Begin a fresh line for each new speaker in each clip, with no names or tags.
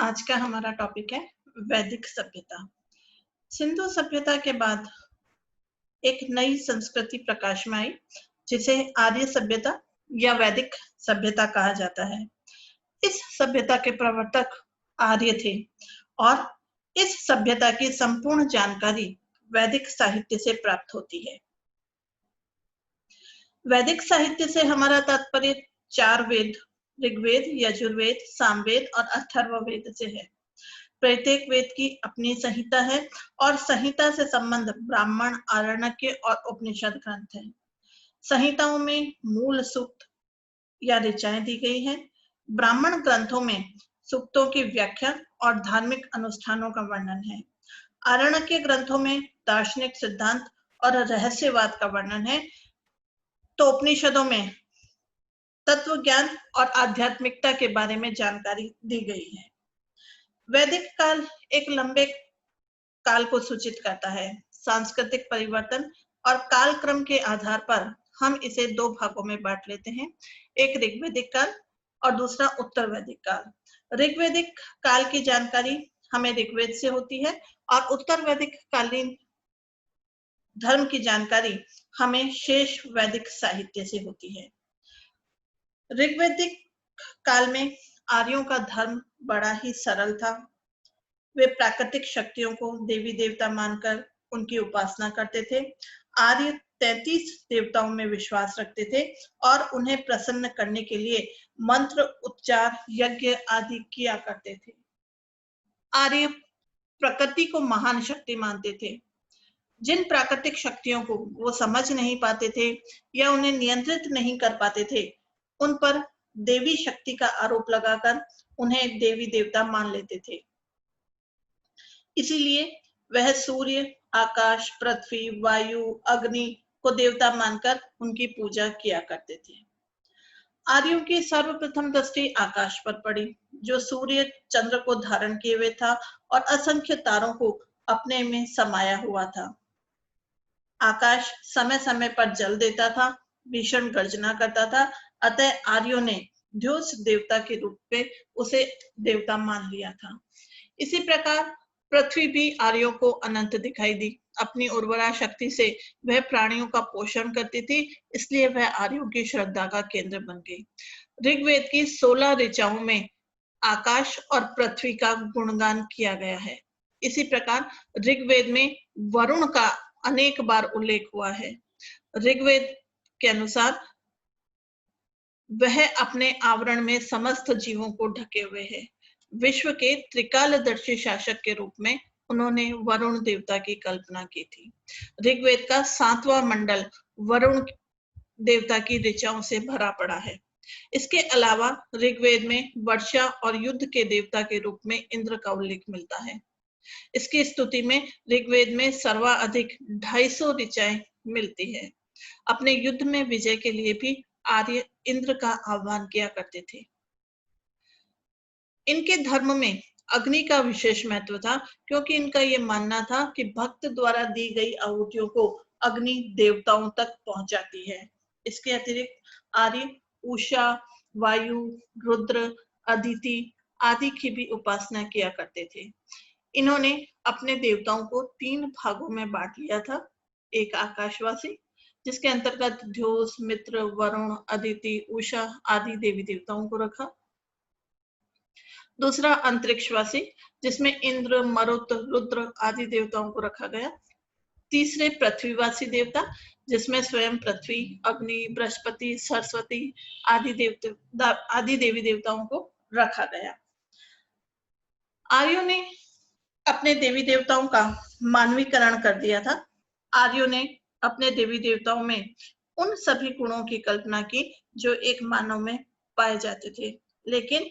आज का हमारा टॉपिक है वैदिक सभ्यता। सिंधु सभ्यता के बाद एक नई संस्कृति प्रकाश में आई जिसे आर्य सभ्यता या वैदिक सभ्यता कहा जाता है। इस सभ्यता के प्रवर्तक आर्य थे और इस सभ्यता की संपूर्ण जानकारी वैदिक साहित्य से प्राप्त होती है। वैदिक साहित्य से हमारा तात्पर्य 4 वेद, ऋग्वेद, यजुर्वेद, सामवेद और अथर्ववेद से है। प्रत्येक वेद की अपनी संहिता है और संहिता से संबंध ब्राह्मण, आरण्यक और उपनिषद ग्रंथ है। संहिताओं में मूल सूक्त या ऋचाएं दी गई हैं। ब्राह्मण ग्रंथों में सूक्तों की व्याख्या और धार्मिक अनुष्ठानों का वर्णन है। आरण्यक ग्रंथों में दार्शनिक सिद्धांत और रहस्यवाद का वर्णन है, तो उपनिषदों में तत्व ज्ञान और आध्यात्मिकता के बारे में जानकारी दी गई है। वैदिक काल एक लंबे काल को सूचित करता है। सांस्कृतिक परिवर्तन और कालक्रम के आधार पर हम इसे 2 भागों में बांट लेते हैं, एक ऋग्वैदिक काल और दूसरा उत्तर वैदिक काल। ऋग्वैदिक काल की जानकारी हमें ऋग्वेद से होती है और उत्तर वैदिक कालीन धर्म की जानकारी हमें शेष वैदिक साहित्य से होती है। ऋग्वैदिक काल में आर्यों का धर्म बड़ा ही सरल था। वे प्राकृतिक शक्तियों को देवी देवता मानकर उनकी उपासना करते थे। आर्य 33 देवताओं में विश्वास रखते थे और उन्हें प्रसन्न करने के लिए मंत्र, उच्चार, यज्ञ आदि किया करते थे। आर्य प्रकृति को महान शक्ति मानते थे। जिन प्राकृतिक शक्तियों को वो समझ नहीं पाते थे या उन्हें नियंत्रित नहीं कर पाते थे, उन पर देवी शक्ति का आरोप लगाकर उन्हें देवी देवता मान लेते थे। इसीलिए वह सूर्य, आकाश, पृथ्वी, वायु, अग्नि को देवता मानकर उनकी पूजा किया करते थे। आर्यों की सर्वप्रथम दृष्टि आकाश पर पड़ी, जो सूर्य चंद्र को धारण किए हुए था और असंख्य तारों को अपने में समाया हुआ था। आकाश समय समय पर जल देता था, भीषण गर्जना करता था, अतः आर्यों ने ध्योस देवता के रूप में उसे देवता मान लिया था। इसी प्रकार पृथ्वी भी आर्यों को अनंत दिखाई दी। अपनी उर्वरा शक्ति से वह प्राणियों का पोषण करती थी, इसलिए वह आर्यों की श्रद्धा का केंद्र बन गई। ऋग्वेद की 16 ऋचाओं में आकाश और पृथ्वी का गुणगान किया गया है। इसी प्रकार ऋग्वेद में वरुण का अनेक बार उल्लेख हुआ है। ऋग्वेद के अनुसार वह अपने आवरण में समस्त जीवों को ढके हुए है। विश्व के त्रिकालदर्शी शासक के रूप में उन्होंने वरुण देवता की कल्पना की थी। ऋग्वेद का 7वां मंडल वरुण देवता की ऋचाओं से भरा पड़ा है। इसके अलावा ऋग्वेद में वर्षा और युद्ध के देवता के रूप में इंद्र का उल्लेख मिलता है। इसकी स्तुति में ऋग्वेद में सर्वाधिक 250 ऋचाएं मिलती है। अपने युद्ध में विजय के लिए भी आर्य इंद्र का आह्वान किया करते थे। इनके धर्म में अग्नि का विशेष महत्व था, क्योंकि इनका ये मानना था कि भक्त द्वारा दी गई आहुतियों को अग्नि देवताओं तक पहुंचाती है। इसके अतिरिक्त आर्य उषा, वायु, रुद्र, अदिति आदि की भी उपासना किया करते थे। इन्होंने अपने देवताओं को 3 भागों में बांट लिया था। एक आकाशवासी, जिसके अंतर्गत ध्योस, मित्र, वरुण, अदिति, उषा आदि देवी देवताओं को रखा। दूसरा अंतरिक्षवासी, जिसमें इंद्र, मरुत, रुद्र आदि देवताओं को रखा गया। तीसरे पृथ्वीवासी देवता, जिसमें स्वयं पृथ्वी, अग्नि, बृहस्पति, सरस्वती आदि देवी देवताओं को रखा गया। आर्यों ने अपने देवी देवताओं का मानवीकरण कर दिया था। आर्यों ने अपने देवी देवताओं में उन सभी गुणों की कल्पना की जो एक मानव में पाए जाते थे, लेकिन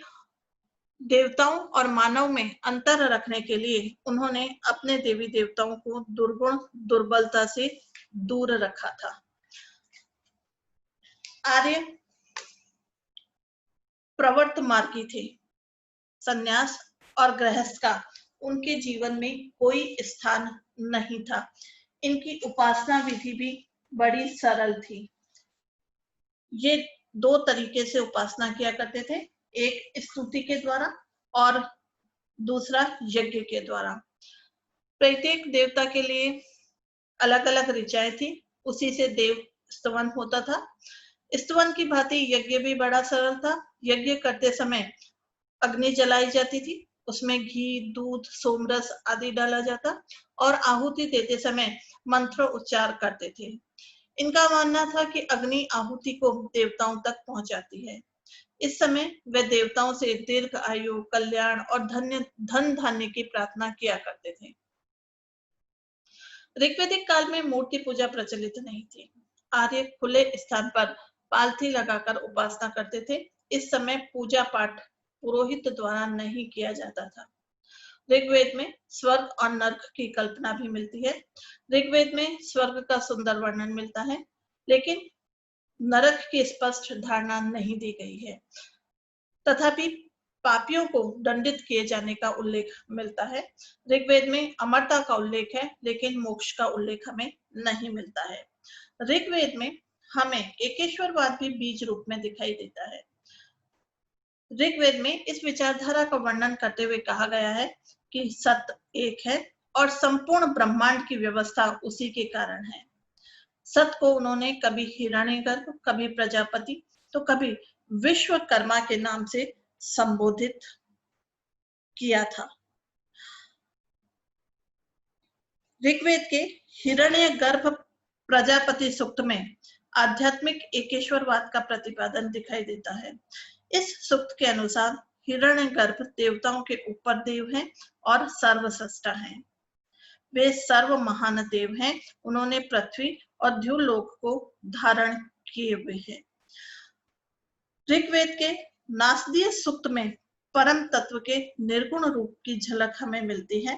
देवताओं और मानव में अंतर रखने के लिए उन्होंने अपने देवी देवताओं को दुर्गुण, दुर्बलता से दूर रखा था। आर्य प्रवर्त मार्गी थे। संन्यास और गृहस्थ का उनके जीवन में कोई स्थान नहीं था। इनकी उपासना विधि भी बड़ी सरल थी। ये 2 तरीके से उपासना किया करते थे, एक स्तुति के द्वारा और दूसरा यज्ञ के द्वारा। प्रत्येक देवता के लिए अलग अलग ऋचाएं थी, उसी से देव स्तवन होता था। स्तवन की भांति यज्ञ भी बड़ा सरल था। यज्ञ करते समय अग्नि जलाई जाती थी, उसमें घी, दूध, सोमरस आदि डाला जाता और आहुति देते समय मंत्र उच्चार करते थे। इनका मानना था कि अग्नि आहुति को देवताओं तक पहुंचाती है। इस समय वे देवताओं से दीर्घ आयु, कल्याण और धन धान्य की प्रार्थना किया करते थे। ऋग्वैदिक काल में मूर्ति पूजा प्रचलित नहीं थी। आर्य खुले स्थान पर पालथी लगाकर उपासना करते थे। इस समय पूजा पाठ पुरोहित द्वारा नहीं किया जाता था। ऋग्वेद में स्वर्ग और नरक की कल्पना भी मिलती है। ऋग्वेद में स्वर्ग का सुंदर वर्णन मिलता है, लेकिन नरक की स्पष्ट धारणा नहीं दी गई है। तथापि पापियों को दंडित किए जाने का उल्लेख मिलता है। ऋग्वेद में अमरता का उल्लेख है, लेकिन मोक्ष का उल्लेख हमें नहीं मिलता है। ऋग्वेद में हमें एकेश्वरवाद भी बीज रूप में दिखाई देता है। ऋग्वेद में इस विचारधारा का वर्णन करते हुए कहा गया है कि सत्य एक है और संपूर्ण ब्रह्मांड की व्यवस्था उसी के कारण है। सत्य को उन्होंने कभी हिरण्यगर्भ, कभी प्रजापति, तो कभी विश्वकर्मा के नाम से संबोधित किया था। ऋग्वेद के हिरण्यगर्भ प्रजापति सूक्त में आध्यात्मिक एकेश्वरवाद का प्रतिपादन दिखाई देता है। इस सूक्त के अनुसार हिरण्यगर्भ देवताओं के ऊपर देव हैं और सर्वसृष्टा हैं। वे सर्व महान देव हैं। उन्होंने पृथ्वी और द्युलोक को धारण किए हुए हैं। ऋग्वेद के नासदीय सूक्त में परम तत्व के निर्गुण रूप की झलक हमें मिलती है।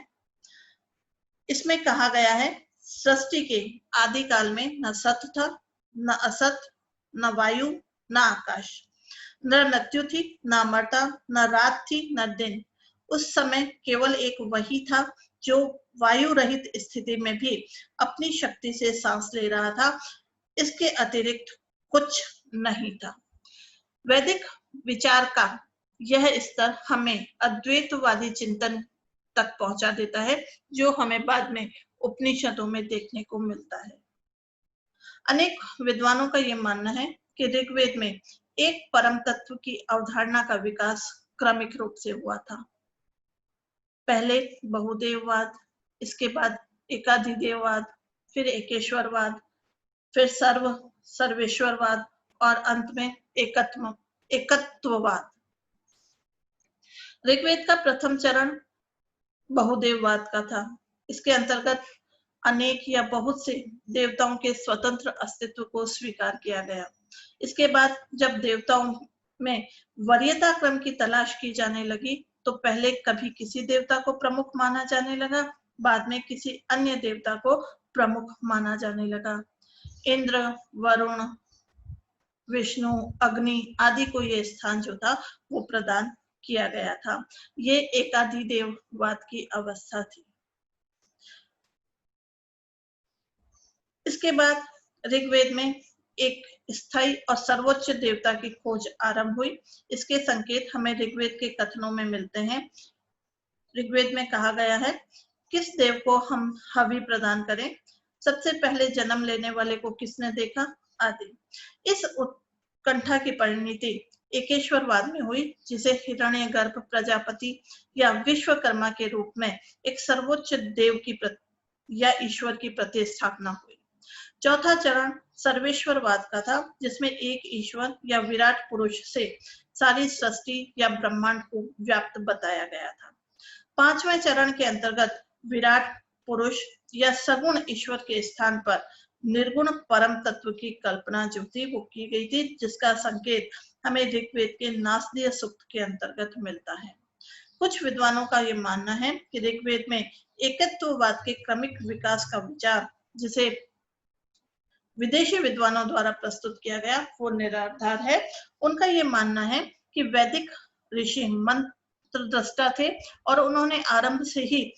इसमें कहा गया है, सृष्टि के आदि काल में न सत था, न असत, न वायु, न आकाश, न मृत्यु थी, न अमरता, न रात थी, न दिन। उस समय केवल एक वही था जो वायु रहित स्थिति में भी अपनी शक्ति से सांस ले रहा था। इसके अतिरिक्त कुछ नहीं था। वैदिक विचार का यह स्तर हमें अद्वैतवादी चिंतन तक पहुंचा देता है, जो हमें बाद में उपनिषदों में देखने को मिलता है। अनेक विद्वानों का यह मानना है कि ऋग्वेद में एक परम तत्व की अवधारणा का विकास क्रमिक रूप से हुआ था। पहले बहुदेववाद, इसके बाद एकाधिदेववाद, फिर एकेश्वरवाद, फिर सर्वेश्वरवाद और अंत में एकत्ववाद। ऋग्वेद का प्रथम चरण बहुदेववाद का था। इसके अंतर्गत अनेक या बहुत से देवताओं के स्वतंत्र अस्तित्व को स्वीकार किया गया। इसके बाद जब देवताओं में वरीयता क्रम की तलाश की जाने लगी, तो पहले कभी किसी देवता को प्रमुख माना जाने लगा, बाद में किसी अन्य देवता को प्रमुख माना जाने लगा। इंद्र, वरुण, विष्णु, अग्नि आदि को यह स्थान जो था वो प्रदान किया गया था। ये एकाधिदेववाद की अवस्था थी। इसके बाद ऋग्वेद में एक स्थायी और सर्वोच्च देवता की खोज आरंभ हुई। इसके संकेत हमें ऋग्वेद के कथनों में मिलते हैं। ऋग्वेद में कहा गया है, किस देव को हम हवि प्रदान करें, सबसे पहले जन्म लेने वाले को किसने देखा, आदि। इस उत्कंठा की परिणति एकेश्वरवाद में हुई, जिसे हिरण्यगर्भ प्रजापति या विश्वकर्मा के रूप में एक सर्वोच्च देव की या ईश्वर की प्रतिस्थापना हुई। चौथा चरण सर्वेश्वरवाद का था, जिसमें एक ईश्वर या विराट पुरुष से सारी सृष्टि या ब्रह्मांड को व्याप्त बताया गया था। पांचवें चरण के अंतर्गत विराट पुरुष या सगुण ईश्वर के स्थान पर निर्गुण परम तत्व की कल्पना जो थी वो की गई थी, जिसका संकेत हमें ऋग्वेद के नासदीय सूक्त के अंतर्गत मिलता है। कुछ विद्वानों का यह मानना है कि ऋग्वेद में एकत्ववाद के क्रमिक विकास का विचार, जिसे विदेशी विद्वानों द्वारा प्रस्तुत किया गया, वो निराधार है। उनका ये मानना है कि वैदिक ऋषि मंत्र दृष्टा थे और उन्होंने आरंभ से ही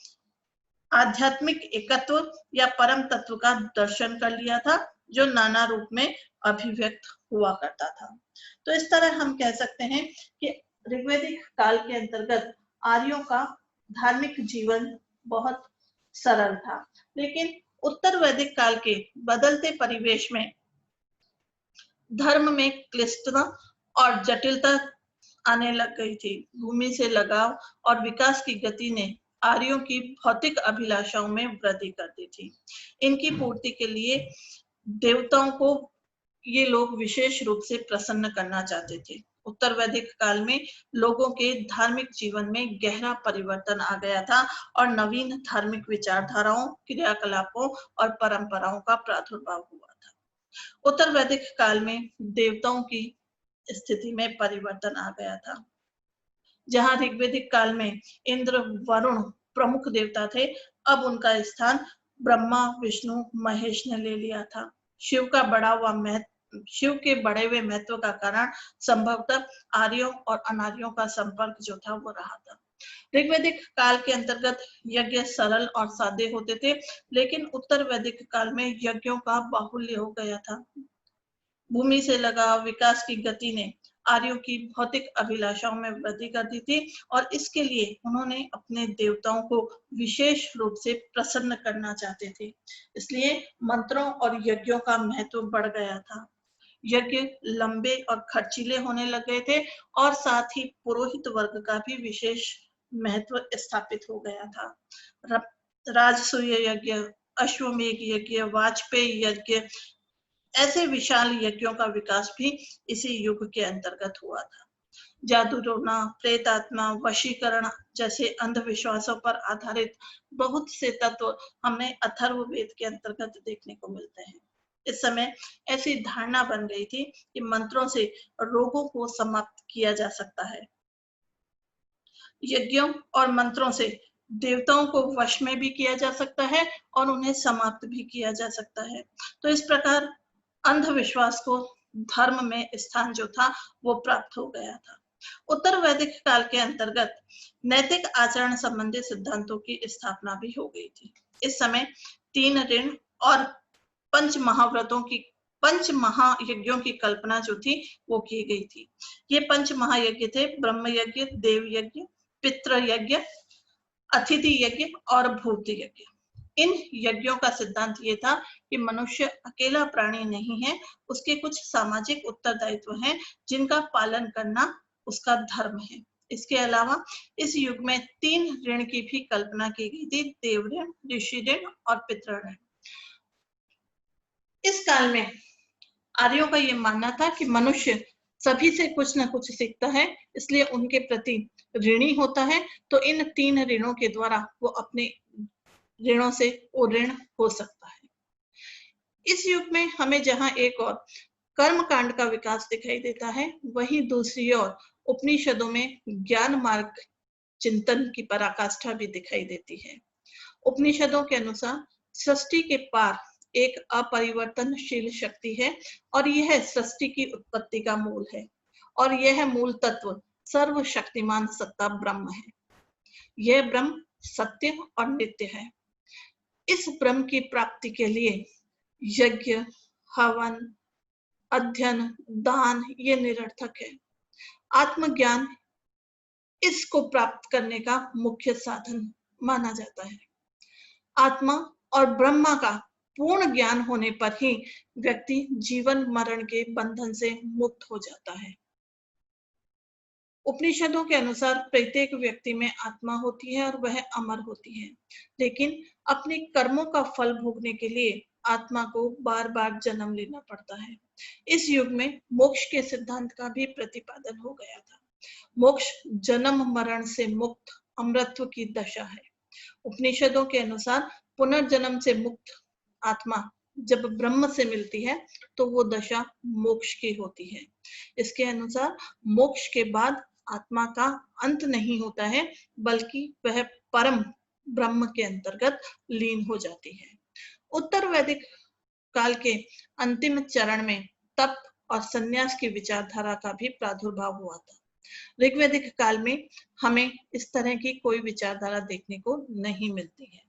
आध्यात्मिक एकत्व या परम तत्व का दर्शन कर लिया था, जो नाना रूप में अभिव्यक्त हुआ करता था। तो इस तरह हम कह सकते हैं कि ऋग्वैदिक काल के अंतर्गत आर्यों का धार्मिक जीवन बहुत सरल था। लेकिन उत्तर वैदिक काल के बदलते परिवेश में धर्म में क्लिष्टता और जटिलता आने लग गई थी। भूमि से लगाव और विकास की गति ने आर्यों की भौतिक अभिलाषाओं में वृद्धि कर दी थी। इनकी पूर्ति के लिए देवताओं को ये लोग विशेष रूप से प्रसन्न करना चाहते थे। उत्तर वैदिक काल में लोगों के धार्मिक जीवन में गहरा परिवर्तन आ गया था और नवीन धार्मिक विचारधाराओं, क्रियाकलापों और परंपराओं का प्रादुर्भाव हुआ था। उत्तर वैदिक काल में देवताओं की स्थिति में परिवर्तन आ गया था। जहां ऋग्वैदिक काल में इंद्र, वरुण प्रमुख देवता थे, अब उनका स्थान ब्रह्मा, विष्णु, महेश ने ले लिया था। शिव के बढ़े हुए महत्व का कारण संभवतः आर्यों और अनार्यों का संपर्क जो था वो रहा था। ऋग्वैदिक काल के अंतर्गत यज्ञ सरल और सादे होते थे, लेकिन उत्तर वैदिक काल में यज्ञों का बाहुल्य हो गया था। भूमि से लगाव, विकास की गति ने आर्यों की भौतिक अभिलाषाओं में वृद्धि कर दी थी और इसके लिए उन्होंने अपने देवताओं को विशेष रूप से प्रसन्न करना चाहते थे। इसलिए मंत्रों और यज्ञों का महत्व बढ़ गया था। यज्ञ लंबे और खर्चीले होने लग गए थे और साथ ही पुरोहित वर्ग का भी विशेष महत्व स्थापित हो गया था। राजसूय यज्ञ, अश्वमेध यज्ञ, वाजपेयी यज्ञ, ऐसे विशाल यज्ञों का विकास भी इसी युग के अंतर्गत हुआ था। जादू टोना, प्रेत आत्मा, वशीकरण जैसे अंधविश्वासों पर आधारित बहुत से तत्व हमें अथर्ववेद के अंतर्गत देखने को मिलते हैं। इस समय ऐसी धारणा बन गई थी कि मंत्रों से रोगों को समाप्त किया जा सकता है। यज्ञों और मंत्रों से देवताओं को वश में भी किया जा सकता है और उन्हें समाप्त भी किया जा सकता है। तो इस प्रकार अंधविश्वास को धर्म में स्थान जो था वो प्राप्त हो गया था। उत्तर वैदिक काल के अंतर्गत नैतिक आचरण संबंधी सिद्धांतों की स्थापना भी हो गई थी। इस समय 3 ऋण और पंच महायज्ञों की कल्पना जो थी वो की गई थी। ये पंच महायज्ञ थे ब्रह्म यज्ञ, देव यज्ञ, पितृ यज्ञ, अतिथि यज्ञ और भूत यज्ञ। इन यज्ञों का सिद्धांत ये था कि मनुष्य अकेला प्राणी नहीं है, उसके कुछ सामाजिक उत्तरदायित्व हैं जिनका पालन करना उसका धर्म है। इसके अलावा इस युग में 3 ऋण की भी कल्पना की गई थी, देव ऋण, ऋषि ऋण और पितृ ऋण। इस काल में आर्यों का ये मानना था कि मनुष्य सभी से कुछ न कुछ सीखता है, इसलिए उनके प्रति ऋणी होता है। तो इन 3 ऋणों के द्वारा वो अपने ऋणों से वो ऋण हो सकता है। इस युग में हमें जहां एक और कर्म कांड का विकास दिखाई देता है, वहीं दूसरी ओर उपनिषदों में ज्ञान मार्ग चिंतन की पराकाष्ठा भी दिखाई देती है। उपनिषदों के अनुसार सृष्टि के पार एक अपरिवर्तनशील शक्ति है और यह सृष्टि की उत्पत्ति का मूल है और यह मूल तत्व सर्वशक्तिमान सत्ता ब्रह्म है। यह ब्रह्म सत्य और नित्य है। इस ब्रह्म की प्राप्ति के लिए यज्ञ, हवन, अध्ययन, दान ये निरर्थक है। आत्मज्ञान इसको प्राप्त करने का मुख्य साधन माना जाता है। आत्मा और ब्रह्मा का पूर्ण ज्ञान होने पर ही व्यक्ति जीवन मरण के बंधन से मुक्त हो जाता है। उपनिषदों के अनुसार प्रत्येक व्यक्ति में आत्मा होती है और वह अमर होती है, लेकिन अपने कर्मों का फल भोगने के लिए आत्मा को बार बार जन्म लेना पड़ता है। इस युग में मोक्ष के सिद्धांत का भी प्रतिपादन हो गया था। मोक्ष जन्म मरण से मुक्त अमरत्व की दशा है। उपनिषदों के अनुसार पुनर्जन्म से मुक्त आत्मा जब ब्रह्म से मिलती है तो वो दशा मोक्ष की होती है। इसके अनुसार मोक्ष के बाद आत्मा का अंत नहीं होता है, बल्कि वह परम ब्रह्म के अंतर्गत लीन हो जाती है। उत्तर वैदिक काल के अंतिम चरण में तप और संन्यास की विचारधारा का भी प्रादुर्भाव हुआ था। ऋग्वैदिक काल में हमें इस तरह की कोई विचारधारा देखने को नहीं मिलती है।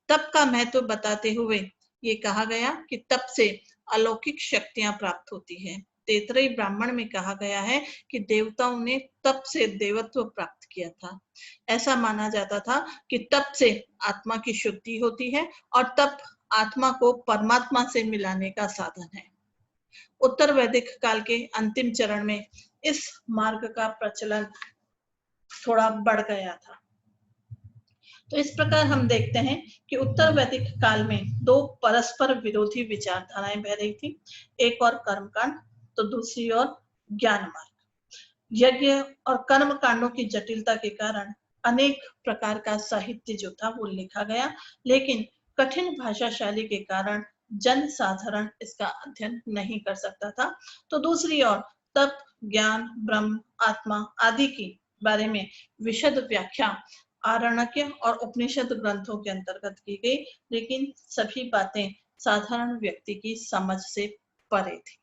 तप का महत्व बताते हुए ये कहा गया कि तप से अलौकिक शक्तियां प्राप्त होती है। तैतरेय ब्राह्मण में कहा गया है कि देवताओं ने तप से देवत्व प्राप्त किया था। ऐसा माना जाता था कि तप से आत्मा की शुद्धि होती है और तप आत्मा को परमात्मा से मिलाने का साधन है। उत्तर वैदिक काल के अंतिम चरण में इस मार्ग का प्रचलन थोड़ा बढ़ गया था। तो इस प्रकार हम देखते हैं कि उत्तर वैदिक काल में दो परस्पर विरोधी विचारधाराएं बह रही थी, एक और कर्मकांड तो दूसरी ओर ज्ञान मार्ग। यज्ञ और कर्म कांडों की जटिलता के कारण अनेक प्रकार का साहित्य जो था वो लिखा गया, लेकिन कठिन भाषा शैली के कारण जन साधारण इसका अध्ययन नहीं कर सकता था। तो दूसरी ओर तप, ज्ञान, ब्रह्म, आत्मा आदि की बारे में विशद व्याख्या आरण्यक और उपनिषद ग्रंथों के अंतर्गत की गई, लेकिन सभी बातें साधारण व्यक्ति की समझ से परे थी।